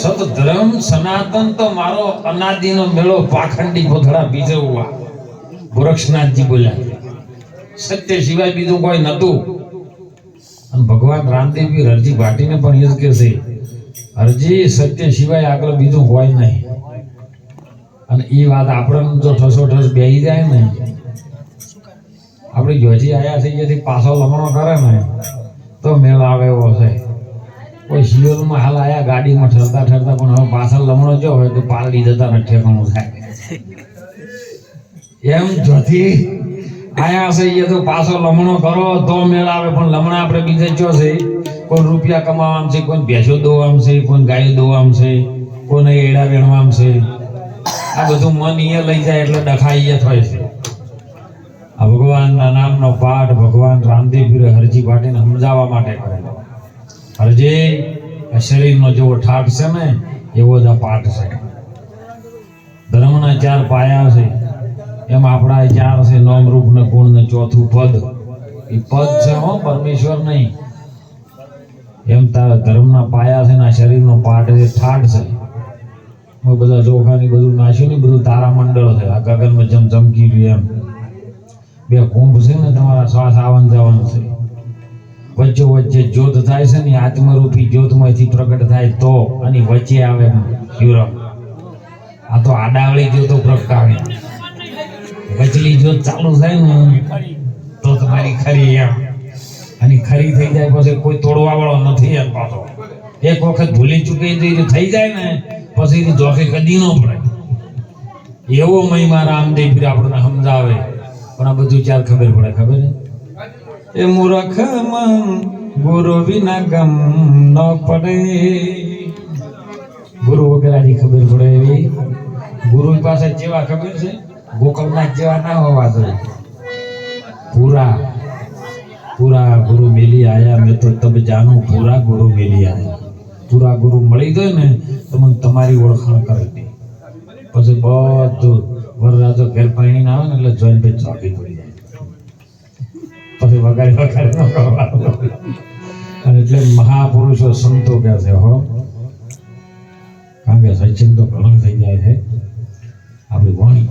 સત ધર્મ સનાતન તો મારો અનાદિનો મેળો પાખંડી કોથળા બીજવવા ગોરક્ષનાથજી બોલ્યા. સત્ય સિવાય બીજું કોઈ નતું. અને ભગવાન રામદેવજી હરજી ભાટીને પણ એ જ કહે છે, હરજી સત્ય સિવાય આગળ બીજું હોય નહીં. અને એ વાત આપણને જો ઠસોઠસ બેસી જાય ને, આપણે જોજી આયા છે એથી પાછો લમણો કરે ને તો મેળ આવે એવો છે. કોઈ શિયોરમાં હાલ આયા ગાડીમાં ઠરતા ઠરતા પણ હવે પાછળ લમણો જો હોય તો પાલડી જતા ને ઠેકાણું થાય. એમ જોથી આયા છે એ તો પાછો લમણો કરો તો મેળ આવે. પણ લમણા આપણે બીજે જો છે, કોઈ રૂપિયા કમાવામ છે, કોઈ ભેંસો દોવામ છે, કોઈ ગાયો દોવામ છે, કોઈને એડા વેણવામ છે. આ બધું મન એ લઈ જાય એટલે ડખાઈ એ થાય છે. આ ભગવાનના નામનો પાઠ ભગવાન રામદેવપીરે હરજી ભાટીને સમજાવવા માટે કરેલો. હરજી આ શરીરનો જેવો ઠાઠ છે ને એવો જ આ પાઠ છે. ધર્મના 4 પાયા છે, એમ આપણા 4 છે, નામ રૂપ ને ગુણ ને ચોથું પદ. એ પદ છે હો, પરમેશ્વર નહીં. એમ તારા ધર્મના પાયા છે ને આ શરીરનો પાઠ છે, ઠાઠ છે. બધા ચોખાની બધું નાખ્યું ને બધું તારા મંડળ છે. આ ગગનમાં જેમ ચમકી રહ્યું એમ 2 કુંભ છે ને, તમારા શ્વાસ આવન જવાનું છે. વચ્ચે વચ્ચે જ્યોત થાય છે ને, આત્મરૂપી જ્યોતમાંથી પ્રગટ થાય તો, અને વચ્ચે આવે યુરપ. આ તો આડાવળી જ્યોતો પ્રગટાવે. વચલી જ્યોત ચાલુ થાય ને તો તમારી ખરી એમ, અને ખરી થઈ જાય પછી કોઈ તોડવા વાળો નથી એમ. પાછો એક વખત ભૂલી ચૂકી થઈ જાય ને પછી જોખે કદી ન પડે. એવો મહિમા રામદેવ આપણને સમજાવે. પણ આ બધું 4 ખબર પડે. ખબર એ મૂર્ખ મન ગુરુ વિના ગમ ન પડે. ગુરુ વગેરે ખબર પડે એવી. ગુરુ પાસે જેવા ખબર છે, ગોકળનાથ જેવા ના હોવા જોઈએ. પૂરા ગુરુ મેલી આયા મેં તો તબ જાનું પૂરા ગુરુ મેલી આયા. પૂરા ગુરુ મળી ગયો ને તમને તમારી ઓળખાણ કરી દે. પછી બધું વરરાજો ઘેર પાણી આવે ને એટલે જોઈને પછી ચોકી પડી જાય. પછી વગાડી ન કરવાનું. અને એટલે મહાપુરુષો સંતો કહે છે હો, કારણ કે સચિન તો ઘણું થઈ જાય છે આપણી વાણી.